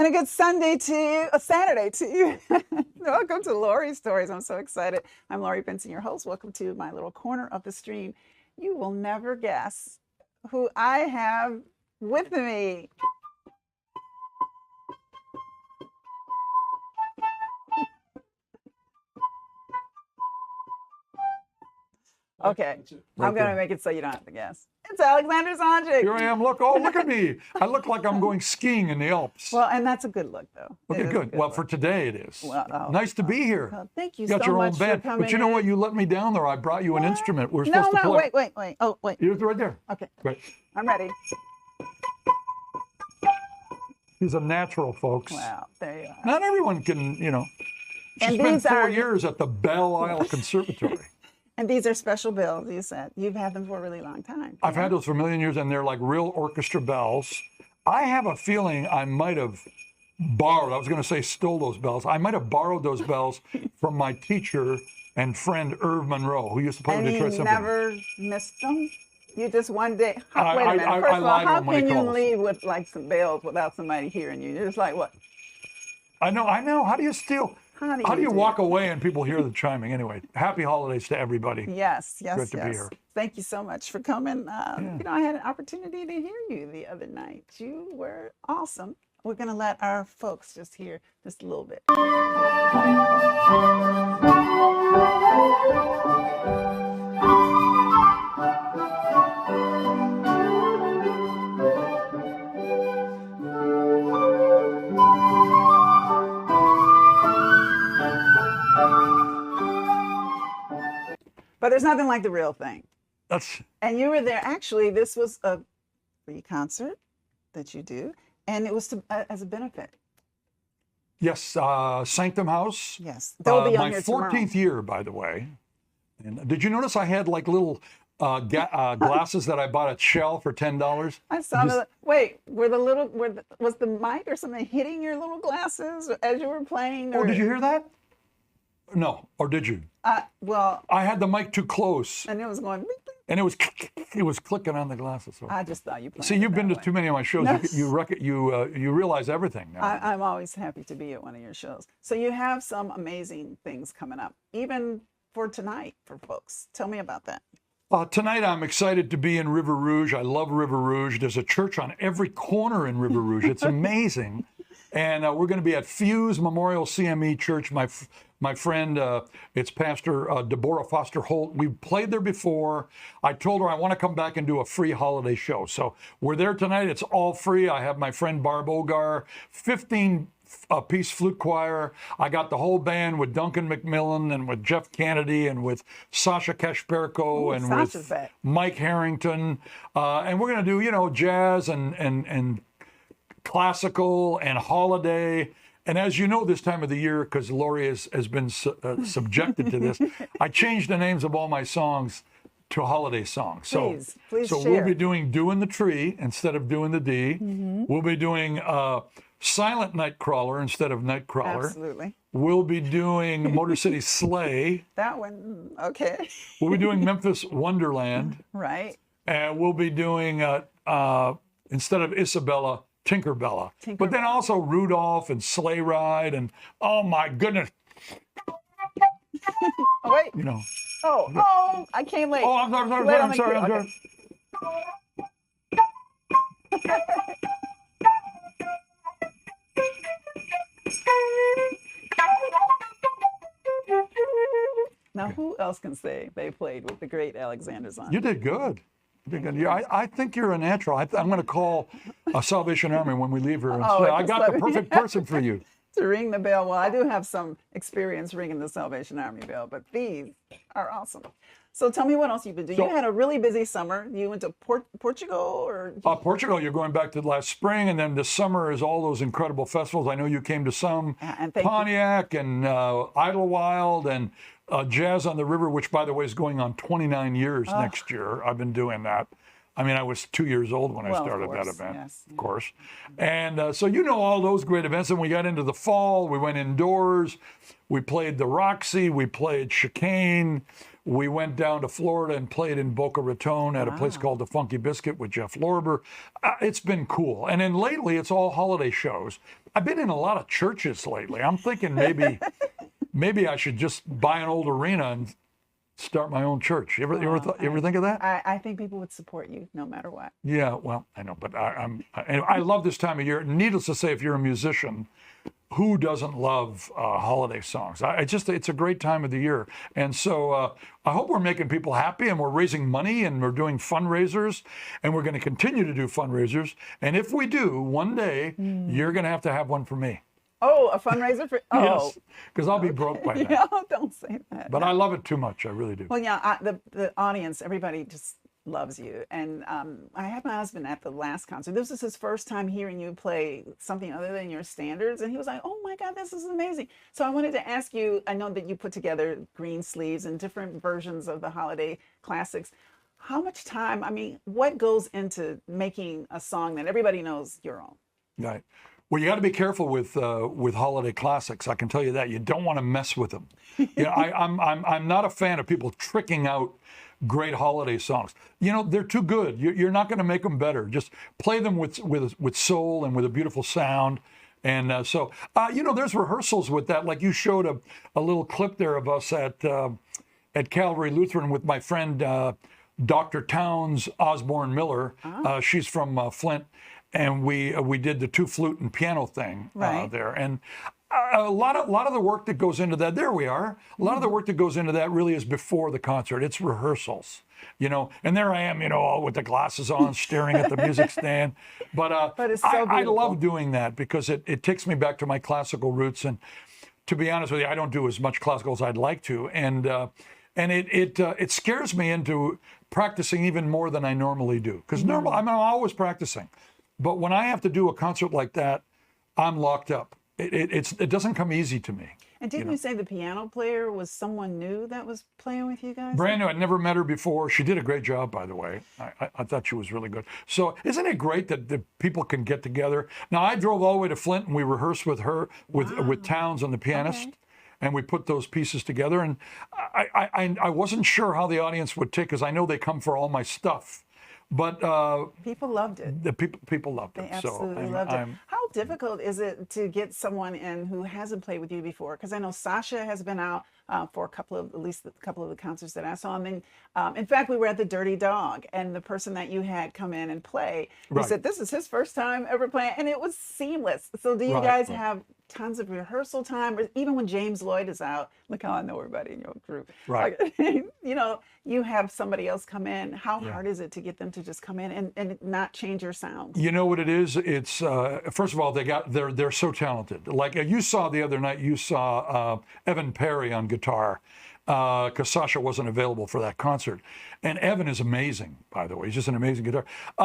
And a good Sunday to you, a Saturday to you. Welcome to Lori Stories. I'm so excited. I'm Lori Pinson, your host. Welcome to my little corner of the stream. You will never guess who I have with me. Okay, I'm going to make it so you don't have to guess. It's Alexander Zonjic. Here I am. Look, look at me. I look like I'm going skiing in the Alps. Well, and that's a good look, though. Okay, good. Well, for today it is. Well, nice to be here. Well, thank you You got so your much own band. for coming But you know in. what? You let me down there. I brought you an instrument. We're supposed to play. Wait. Oh, wait. You're right there. Okay, Right. I'm ready. He's a natural, folks. Wow, there you are. Not everyone can, you know. She And spent these 4 are- years at the Belle Isle Conservatory. And these are special bells, you said. You've had them for a really long time. I've had those for a million years, and they're like real orchestra bells. I have a feeling I might have borrowed, I was going to say stole those bells. I might have borrowed those bells from my teacher and friend Irv Monroe, who used to play And with you Detroit Symphony. never missed them? You just one day, wait I a minute. First of all, lied how on when he can you calls. leave with like some bells without somebody hearing you? You're just like, what? I know. How do you steal? How do you do walk away and people hear the chiming? Anyway, happy holidays to everybody. Yes. Good to be here. Thank you so much for coming. You know, I had an opportunity to hear you the other night. You were awesome. We're going to let our folks just hear just a little bit. But there's nothing like the real thing. And you were there. Actually, this was a free concert that you do, and it was to, as a benefit. Yes, Sanctum House. Yes, they'll be on my here tomorrow. 14th year, by the way. And did you notice I had like little glasses that I bought at Shell for $10? I saw wait, was the mic or something hitting your little glasses as you were playing? Oh, did you hear that? No, or did you? Well, I had the mic too close, and it was going. and it was clicking on the glasses. So. I just thought you. See, you've been to too many of my shows. No. You realize everything now. I'm always happy to be at one of your shows. So you have some amazing things coming up, even for tonight for folks. Tell me about that. Tonight, I'm excited to be in River Rouge. I love River Rouge. There's a church on every corner in River Rouge. It's amazing. And we're going to be at Fuse Memorial CME Church. My friend, it's Pastor Deborah Foster Holt. We've played there before. I told her I want to come back and do a free holiday show. So we're there tonight. It's all free. I have my friend Barb Ogar, 15-piece flute choir. I got the whole band with Duncan McMillan and with Jeff Kennedy and with Sasha Keshperko and with Mike Harrington. And we're going to do, you know, jazz and classical and holiday. And as you know, this time of the year, because Lori has been subjected to this, I changed the names of all my songs to holiday songs. Please so share. We'll be doing Doing the Tree instead of Doing the D. Mm-hmm. We'll be doing Silent Nightcrawler instead of Nightcrawler. Absolutely. We'll be doing Motor City Sleigh. That one, okay. We'll be doing Memphis Wonderland. Right. And we'll be doing, instead of Isabella, Tinkerbella. But then also Rudolph and Sleigh Ride and, oh my goodness. Oh, wait. You know. Oh, I came late. Oh, I'm sorry. Now, who else can say they played with the great Alexander Zonjic? You did good. Yeah, I think you're a natural. I'm going to call a Salvation Army when we leave here and say, I got the perfect person for you. To ring the bell. Well, I do have some experience ringing the Salvation Army bell, but these are awesome. So tell me what else you've been doing. You had a really busy summer. You went to Portugal or? Portugal, you're going back to last spring, and then this summer is all those incredible festivals. I know you came to some, and Pontiac and Idlewild and Jazz on the River, which, by the way, is going on 29 years next year. I've been doing that. I mean, I was 2 years old when I started that event, of course. And so you know all those great events. And we got into the fall. We went indoors. We played the Roxy. We played Chicane. We went down to Florida and played in Boca Raton at a place called the Funky Biscuit with Jeff Lorber. It's been cool. And then lately, it's all holiday shows. I've been in a lot of churches lately. I'm thinking maybe I should just buy an old arena and start my own church. You ever think of that? I think people would support you no matter what. Yeah, well, I know, but I love this time of year. Needless to say, if you're a musician, who doesn't love holiday songs? It's a great time of the year. And so I hope we're making people happy, and we're raising money, and we're doing fundraisers, and we're going to continue to do fundraisers. And if we do, one day, you're going to have one for me. Oh, a fundraiser for, Yes, because I'll be broke by then. No, don't say that. But I love it too much. I really do. Well, yeah, the audience, everybody just loves you. And I had my husband at the last concert. This was his first time hearing you play something other than your standards. And he was like, oh my God, this is amazing. So I wanted to ask you, I know that you put together green sleeves and different versions of the holiday classics. How much time, what goes into making a song that everybody knows your own? Right. Well, you got to be careful with holiday classics. I can tell you that. You don't want to mess with them. I'm not a fan of people tricking out great holiday songs. They're too good. You're not going to make them better. Just play them with soul and with a beautiful sound. And there's rehearsals with that. Like you showed a little clip there of us at Calvary Lutheran with my friend Dr. Towns Osborne Miller. She's from Flint. And we did the 2 flute and piano thing there. And a lot of the work that goes into that, there we are. A lot of the work that goes into that really is before the concert. It's rehearsals, And there I am, all with the glasses on, staring at the music stand. But it's so I love doing that because it takes me back to my classical roots. And to be honest with you, I don't do as much classical as I'd like to. And it scares me into practicing even more than I normally do. Because I'm always practicing. But when I have to do a concert like that, I'm locked up. It doesn't come easy to me. And didn't you say the piano player was someone new that was playing with you guys? Brand new. I'd never met her before. She did a great job, by the way. I thought she was really good. So isn't it great that people can get together? Now, I drove all the way to Flint, and we rehearsed with her, with Towns and the pianist. Okay. And we put those pieces together. And I wasn't sure how the audience would take, because I know they come for all my stuff. But people loved it. The people loved it. They absolutely loved it. How difficult is it to get someone in who hasn't played with you before? Because I know Sasha has been out for at least a couple of the concerts that I saw. And then, in fact, we were at the Dirty Dog, and the person that you had come in and play, he said this is his first time ever playing, and it was seamless. So do you guys have tons of rehearsal time? Or even when James Lloyd is out, look how I know everybody in your group. Right. You have somebody else come in. How hard is it to get them to just come in and not change your sound? You know what it is? It's first of all, they're so talented. Like you saw the other night, you saw Evan Perry on guitar, because Sasha wasn't available for that concert. And Evan is amazing, by the way. He's just an amazing guitar.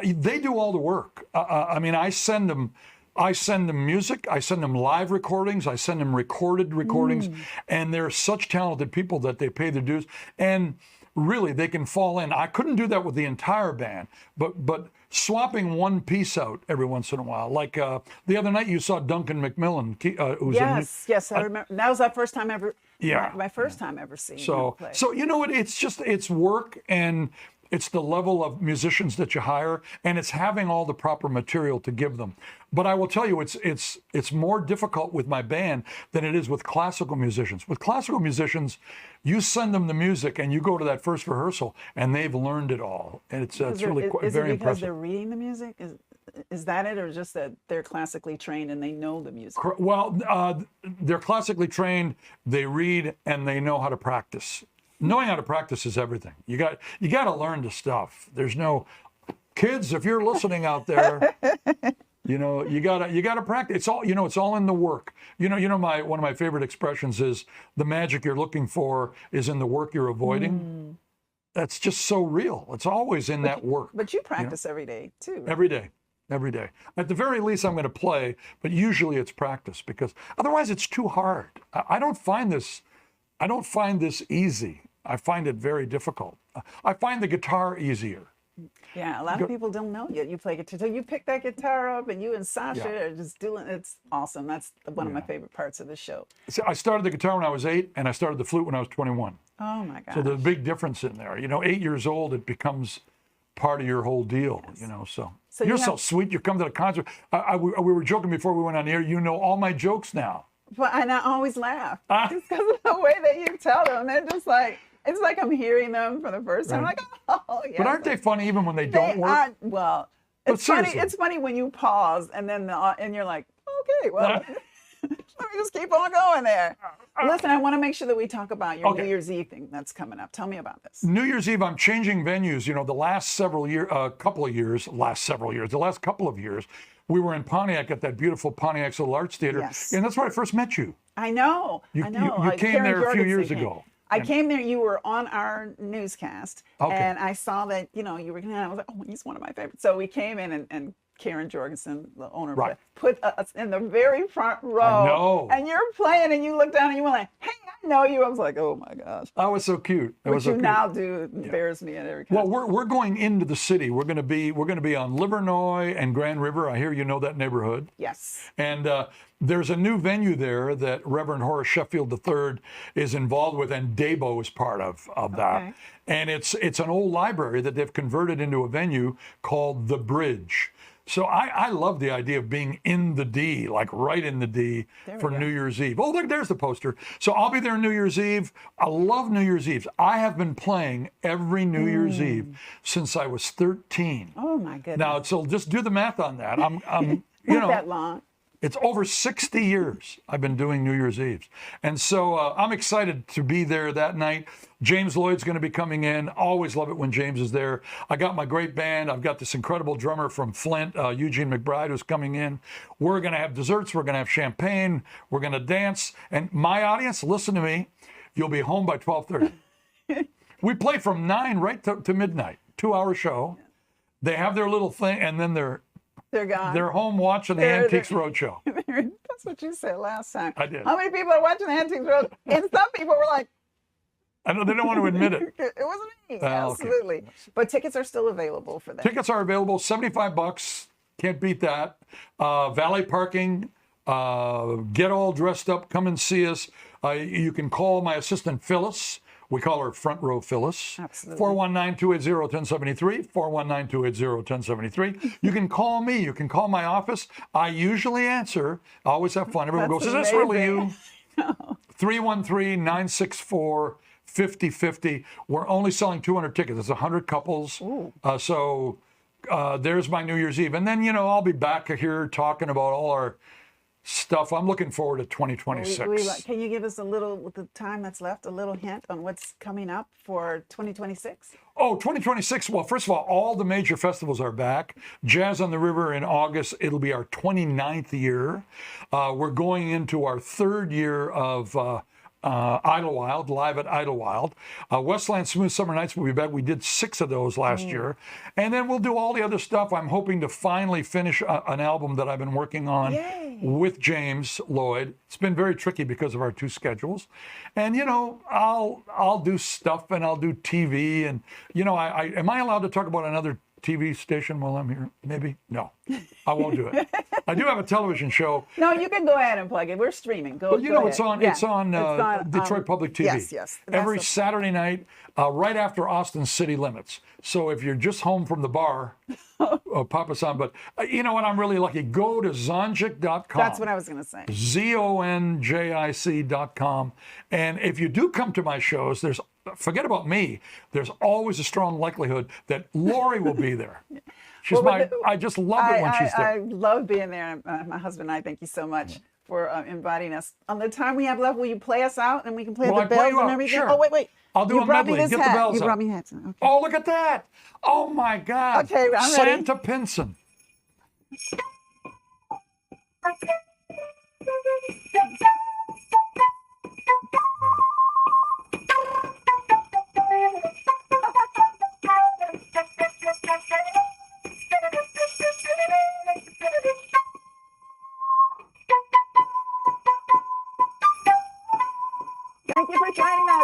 They do all the work. I send them music, I send them live recordings, I send them recorded recordings, and they're such talented people that they pay their dues. And really, they can fall in. I couldn't do that with the entire band, but swapping one piece out every once in a while. Like the other night, you saw Duncan McMillan. Yes, I remember. That was our first time ever. Yeah, my first time ever seeing him play. So it's work, and it's the level of musicians that you hire, and it's having all the proper material to give them. But I will tell you, it's more difficult with my band than it is with classical musicians. With classical musicians, you send them the music, and you go to that first rehearsal, and they've learned it all, and it's really very impressive. Is it because they're reading the music? Is that it, or just that they're classically trained and they know the music? Well, they're classically trained, they read, and they know how to practice. Knowing how to practice is everything. You got to learn the stuff. There's no kids, if you're listening out there, you got to practice. It's all it's all in the work. One of my favorite expressions is the magic you're looking for is in the work you're avoiding. That's just so real. It's always in that work. But you practice every day too. Right? Every day. At the very least, I'm going to play, but usually it's practice, because otherwise it's too hard. I don't find this easy. I find it very difficult. I find the guitar easier. Yeah, a lot of people don't know yet. You play guitar. So you pick that guitar up, and you and Sasha are just doing it. It's awesome. That's one of my favorite parts of the show. So I started the guitar when I was 8, and I started the flute when I was 21. Oh my gosh. So there's a big difference in there. 8 years old, it becomes part of your whole deal, so you're so sweet. You come to the concert. We were joking before we went on the air. You know all my jokes now. But and I always laugh just because of the way that you tell them. They're just like, it's like I'm hearing them for the first time. Right. Like, oh yeah. But aren't they funny even when they don't work? Well, But it's funny. seriously. It's funny when you pause and then and you're like, okay, well, let me just keep on going there. Listen, I want to make sure that we talk about your Okay. New Year's Eve thing that's coming up. Tell me about this. New Year's Eve, I'm changing venues. The last couple of years, we were in Pontiac at that beautiful Pontiac's Little Arts Theater. Yes. And that's where I first met you. I know. You came Karen there a few Jorgensen years came. ago. I came there. You were on our newscast, Okay. and I saw that you were. And I was like, oh, he's one of my favorites. So we came in, and Karen Jorgensen, the owner, Right. put us in the very front row. I know. And you're playing, and you look down, and you were like, hey, I know you. I was like, oh my gosh. I was so cute. What you now do embarrass me at every Well, concert. we're going into the city. We're going to be on Livernois and Grand River. I hear you know that neighborhood. Yes. And there's a new venue there that Reverend Horace Sheffield III is involved with, and Dabo is part of that. Okay. And it's an old library that they've converted into a venue called The Bridge. So I love the idea of being in the D, like right in the D for New Year's Eve. Oh, look, there's the poster. So I'll be there New Year's Eve. I love New Year's Eve. I have been playing every New Year's Eve since I was 13. Oh my goodness. Now, so just do the math on that. I'm Not that long. It's over 60 years I've been doing New Year's Eves. And so I'm excited to be there that night. James Lloyd's going to be coming in. Always love it when James is there. I got my great band. I've got this incredible drummer from Flint, Eugene McBride, who's coming in. We're going to have desserts. We're going to have champagne. We're going to dance. And my audience, listen to me, you'll be home by 12:30. We play from 9 right to midnight, 2-hour show. They have their little thing, and then they're gone. they're home watching the Antiques Roadshow. That's what you said last time. I did. How many people are watching the Antiques Roadshow? And some people were like, I know they don't want to admit it. it wasn't me. Okay. Absolutely. But tickets are still available for that. Tickets are available, $75. Can't beat that. Valet parking. Get all dressed up. Come and see us. You can call my assistant Phyllis. We call her Front Row Phyllis. Absolutely. 419-280-1073. 419-280-1073. You can call me. You can call my office. I usually answer. I always have fun. Everyone That's goes, is this really amazing. you? 313-964-5050. We're only selling 200 tickets. It's 100 couples. So there's my New Year's Eve. And then, I'll be back here talking about all our stuff. I'm looking forward to 2026. Can you give us with the time that's left, a little hint on what's coming up for 2026? Oh, 2026. Well, first of all the major festivals are back. Jazz on the River in August. It'll be our 29th year. We're going into our 3rd year of Idlewild, live at Idlewild. Westland Smooth Summer Nights will be back. We did 6 of those last year. And then we'll do all the other stuff. I'm hoping to finally finish an album that I've been working on with James Lloyd. It's been very tricky because of our 2 schedules. And, I'll do stuff and I'll do TV. And, am I allowed to talk about another TV station while I'm here? Maybe? No, I won't do it. I do have a television show. No, you can go ahead and plug it. We're streaming. Go Well, ahead. it's on Detroit Public TV. Yes. Every That's Saturday night, right after Austin City Limits. So if you're just home from the bar, pop us on. But you know what? I'm really lucky. Go to zonjic.com. That's what I was going to say. zonjic.com. And if you do come to my shows, forget about me. There's always a strong likelihood that Lori will be there. I just love it when she's there. I love being there. My husband and I, thank you so much for inviting us. On the time we have left, will you play us out and we can play the bells and everything? Sure. Oh, wait. I'll do you a brought me medley. this Get hat. the bells You out. brought me hats. Okay. Oh, look at that. Oh, my God. Okay, I'm ready. Santa Pinson.